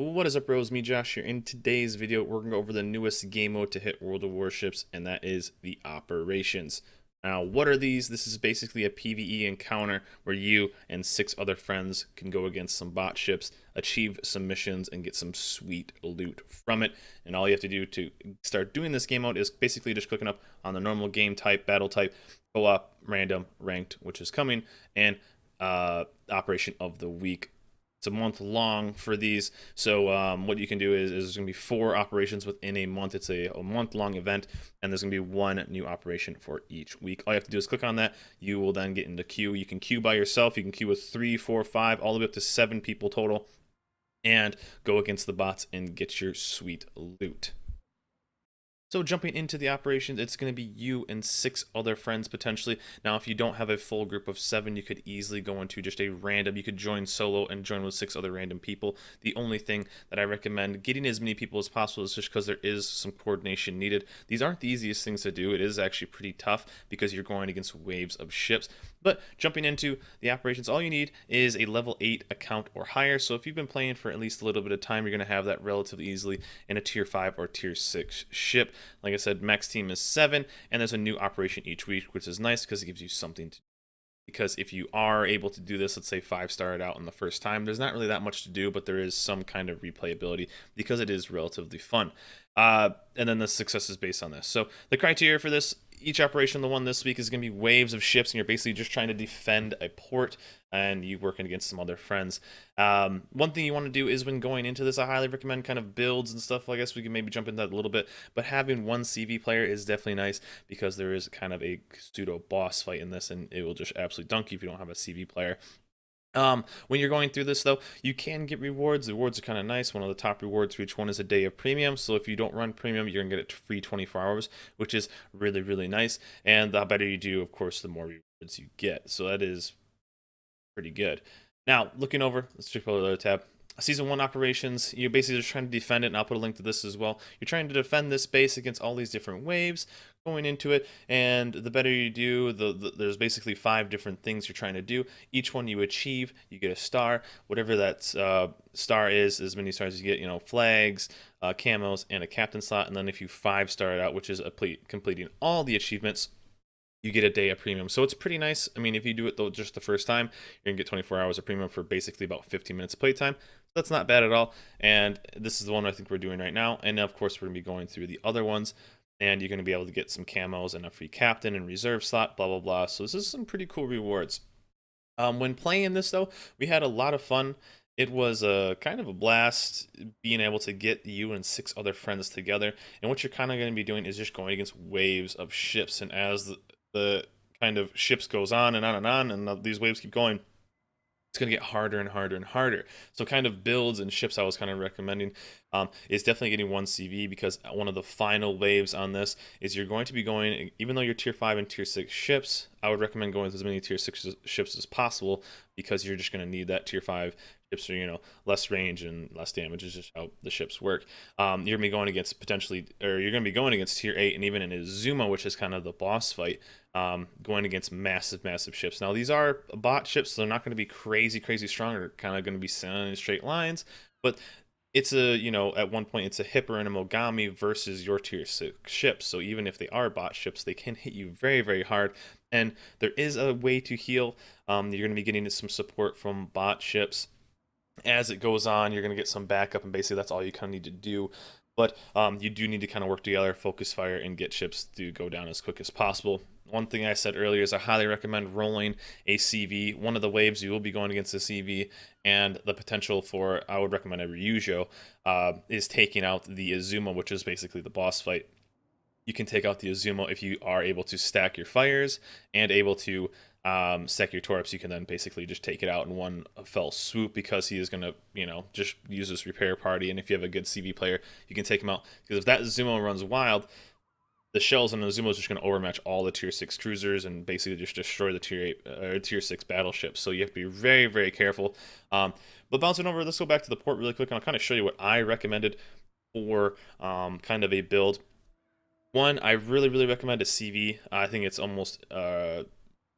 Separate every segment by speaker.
Speaker 1: What is up, bros? Me, Josh here. In today's video, we're going to go over the newest game mode to hit World of Warships, and that is the Operations. Now, what are these? This is basically a PVE encounter where you and 6 other friends can go against some bot ships, achieve some missions, and get some sweet loot from it. And all you have to do to start doing this game mode is basically just clicking up on the normal game type, battle type, co-op, random, ranked, which is coming, and Operation of the Week. It's a month long for these. So what you can do is there's going to be 4 operations within a month. It's a month-long event, and there's going to be 1 new operation for each week. All you have to do is click on that. You will then get into queue. You can queue by yourself. You can queue with 3, 4, 5, all the way up to 7 people total, and go against the bots and get your sweet loot. So jumping into the operations, it's going to be you and 6 other friends potentially. Now, if you don't have a full group of 7, you could easily go into just a random. You could join solo and join with 6 other random people. The only thing that I recommend getting as many people as possible is just because there is some coordination needed. These aren't the easiest things to do. It is actually pretty tough because you're going against waves of ships. But jumping into the operations, all you need is a level 8 account or higher. So if you've been playing for at least a little bit of time, you're going to have that relatively easily in a tier 5 or tier 6 ship. Like I said, max team is 7, and there's a new operation each week, which is nice because it gives you something to do. Because if you are able to do this, let's say 5-star it out in the first time, there's not really that much to do, but there is some kind of replayability because it is relatively fun. And then the success is based on this. So the criteria for this, each operation, the one this week, is going to be waves of ships, and you're basically just trying to defend a port, and you working against some other friends. One thing you want to do is when going into this, I highly recommend kind of builds and stuff. I guess we can maybe jump into that a little bit, but having one CV player is definitely nice because there is kind of a pseudo boss fight in this, and it will just absolutely dunk you if you don't have a CV player. When you're going through this, though, you can get rewards. The rewards are kind of nice. One of the top rewards for each one is a day of premium. So if you don't run premium, you're going to get it free 24 hours, which is really, really nice. And the better you do, of course, the more rewards you get. So that is pretty good. Now, looking over, let's check over the other tab. Season 1 operations, you're basically just trying to defend it, and I'll put a link to this as well. You're trying to defend this base against all these different waves going into it, and the better you do, there's basically 5 different things you're trying to do. Each one you achieve, you get a star. Whatever that star is, as many stars as you get, flags, camos, and a captain slot. And then if you 5-star it out, which is completing all the achievements, you get a day of premium. So it's pretty nice. I mean, if you do it though just the first time, you're gonna get 24 hours of premium for basically about 15 minutes of playtime. That's not bad at all. And this is the one I think we're doing right now. And of course, we're gonna be going through the other ones, and you're gonna be able to get some camos and a free captain and reserve slot, blah blah blah. So this is some pretty cool rewards. When playing this though, we had a lot of fun. It was a kind of a blast being able to get you and 6 other friends together. And what you're kind of going to be doing is just going against waves of ships. And as the kind of ships goes on and on and on, and these waves keep going, it's going to get harder and harder and harder. So kind of builds and ships I was kind of recommending is definitely getting 1 CV, because one of the final waves on this is you're going to be going, even though you're tier 5 and tier 6 ships, I would recommend going with as many tier 6 ships as possible, because you're just going to need that tier 5 ships are, less range and less damage is just how the ships work. You're going to be going against you're going to be going against tier 8, and even in Azuma, which is kind of the boss fight, going against massive ships. Now these are bot ships, so they're not going to be crazy strong. They're kind of going to be sailing in straight lines, but it's at one point it's a Hipper and a Mogami versus your tier 6 ships. So even if they are bot ships, they can hit you very hard. And there is a way to heal. You're going to be getting some support from bot ships. As it goes on, you're going to get some backup, and basically that's all you kind of need to do. But you do need to kind of work together, focus fire, and get ships to go down as quick as possible. One thing I said earlier is I highly recommend rolling a CV. One of the waves you will be going against a CV, and the potential for, I would recommend a Ryujo, is taking out the Azuma, which is basically the boss fight. You can take out the Azuma if you are able to stack your fires and able to stack your torps. You can then basically just take it out in one fell swoop, because he is going to, just use this repair party. And if you have a good CV player, you can take him out, because if that Azuma runs wild, the shells on the Azuma is just going to overmatch all the tier 6 cruisers and basically just destroy the tier 8 tier 6 battleships. So you have to be very careful. But bouncing over, let's go back to the port really quick, and I'll kind of show you what I recommended for kind of a build. One, I really recommend a CV. I think it's almost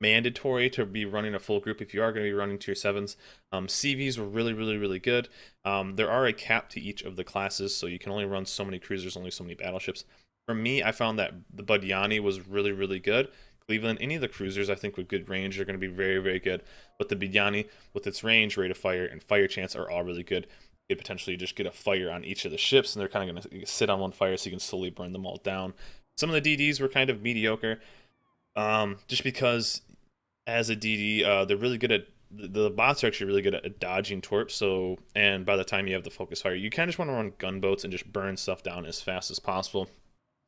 Speaker 1: mandatory to be running a full group if you are going to be running tier 7s. CVs were really good. There are a cap to each of the classes, so you can only run so many cruisers, only so many battleships. For me, I found that the Budyani was really good. Cleveland, any of the cruisers I think with good range are going to be very good. But the Budyani, with its range, rate of fire, and fire chance, are all really good. You could potentially just get a fire on each of the ships, and they're kind of going to sit on one fire so you can slowly burn them all down. Some of the DDs were kind of mediocre, just because as a DD, they're really good at the bots are actually really good at dodging torps. So, and by the time you have the focus fire, you kind of just want to run gunboats and just burn stuff down as fast as possible.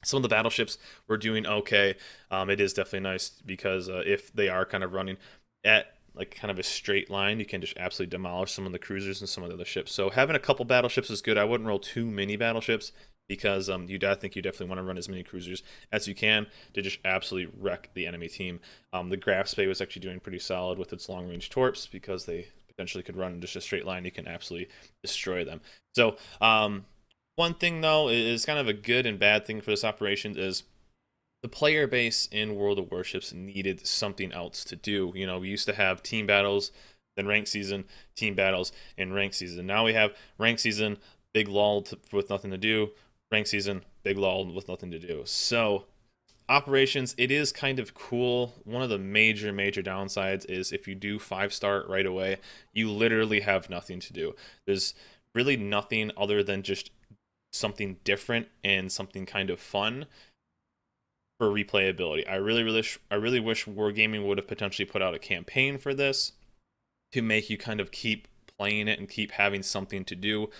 Speaker 1: Some of the battleships were doing okay. It is definitely nice because if they are kind of running at like kind of a straight line, you can just absolutely demolish some of the cruisers and some of the other ships. So having a couple battleships is good. I wouldn't roll too many battleships because I think you definitely want to run as many cruisers as you can to just absolutely wreck the enemy team. The Graf Spey was actually doing pretty solid with its long range torps because they potentially could run in just a straight line. You can absolutely destroy them. So one thing though is kind of a good and bad thing for this operation is the player base in World of Warships needed something else to do. You know, we used to have team battles, then rank season, team battles, and rank season. Now we have rank season, big lull with nothing to do, rank season, big lull with nothing to do. So operations, it is kind of cool. One of the major downsides is if you do 5-star right away, you literally have nothing to do. There's really nothing other than just something different and something kind of fun for replayability. I really wish Wargaming would have potentially put out a campaign for this to make you kind of keep playing it and keep having something to do.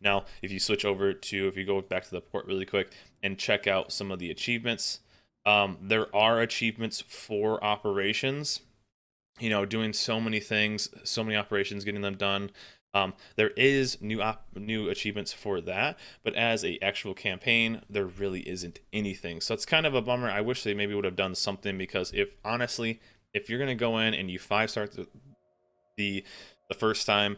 Speaker 1: Now, if you switch over to, if you go back to the port really quick and check out some of the achievements, there are achievements for operations. You know, doing so many things, so many operations, getting them done. There is new achievements for that, but as a actual campaign, there really isn't anything. So it's kind of a bummer. I wish they maybe would have done something because if honestly, if you're gonna go in and you 5-star the first time,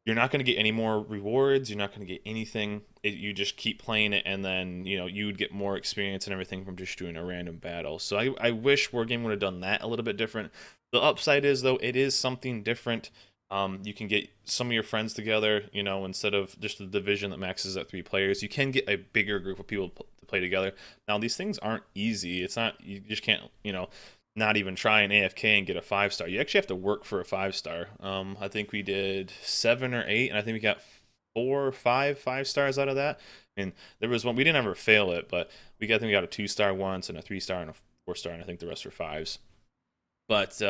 Speaker 1: you're not going to get any more rewards. You're not going to get anything. You just keep playing it, and then you would get more experience and everything from just doing a random battle. So I wish Wargame would have done that a little bit different. The upside is though it is something different. You can get some of your friends together. Instead of just the division that maxes at 3 players, you can get a bigger group of people to play together. Now these things aren't easy. It's not, you just can't not even try an AFK and get a 5-star. You actually have to work for a 5-star. I think we did 7 or 8, and I think we got 4 or 5 5-stars out of that. And there was one we didn't ever fail it, but I think we got a 2-star once and a 3-star and a 4-star, and I think the rest were 5s. But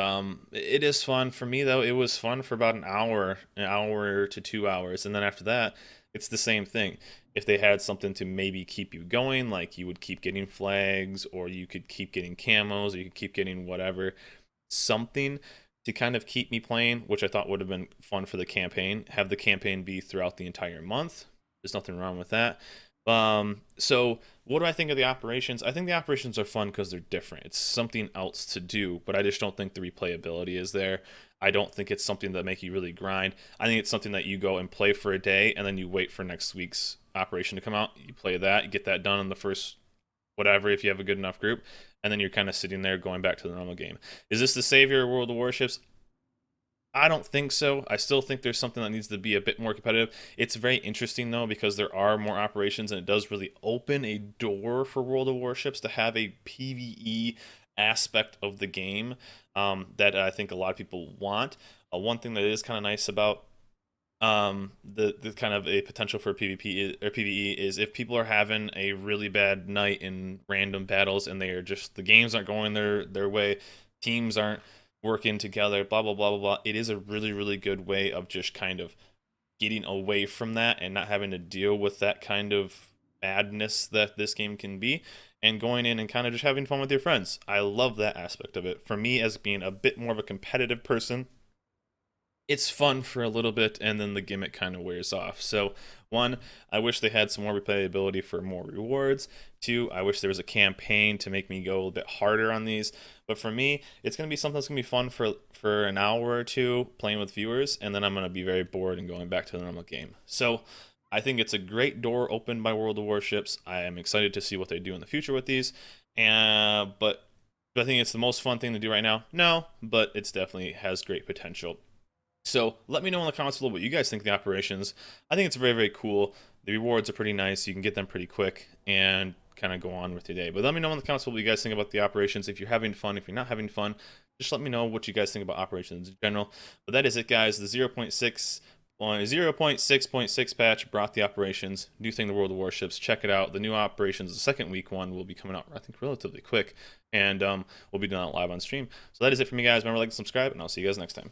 Speaker 1: it is fun for me though. It was fun for about an hour to 2 hours, and then after that, it's the same thing. If they had something to maybe keep you going, like you would keep getting flags, or you could keep getting camos, or you could keep getting whatever, something to kind of keep me playing, which I thought would have been fun for the campaign. Have the campaign be throughout the entire month. There's nothing wrong with that. So what do I think of the operations? I think the operations are fun because they're different. It's something else to do, but I just don't think the replayability is there. I don't think it's something that make you really grind. I think it's something that you go and play for a day, and then you wait for next week's operation to come out. You play that, you get that done in the first whatever, if you have a good enough group, and then you're kind of sitting there going back to the normal game. Is this the savior of World of Warships? I don't think so. I still think there's something that needs to be a bit more competitive. It's very interesting though because there are more operations, and it does really open a door for World of Warships to have a PVE aspect of the game that I think a lot of people want. One thing that is kind of nice about the kind of a potential for PvP or PvE is if people are having a really bad night in random battles and they are just, the games aren't going their way, teams aren't working together, blah blah blah blah blah. It is a really good way of just kind of getting away from that and not having to deal with that kind of madness that this game can be, and going in and kind of just having fun with your friends. I love that aspect of it. For me, as being a bit more of a competitive person, it's fun for a little bit, and then the gimmick kind of wears off. So, one, I wish they had some more replayability for more rewards. Two, I wish there was a campaign to make me go a little bit harder on these. But for me, it's going to be something that's going to be fun for an hour or two playing with viewers, and then I'm going to be very bored and going back to the normal game. So, I think it's a great door opened by World of Warships. I am excited to see what they do in the future with these. But Do I think it's the most fun thing to do right now? No, but it's definitely has great potential. So let me know in the comments below what you guys think of the operations. I think it's very, very cool. The rewards are pretty nice. You can get them pretty quick and kind of go on with your day. But let me know in the comments what you guys think about the operations. If you're having fun, if you're not having fun, just let me know what you guys think about operations in general. But that is it, guys. The 0.6.6 patch brought the operations. New thing, the World of Warships. Check it out. The new operations, the second week one, will be coming out, I think, relatively quick. And we'll be doing that live on stream. So that is it for me, guys. Remember, like and subscribe, and I'll see you guys next time.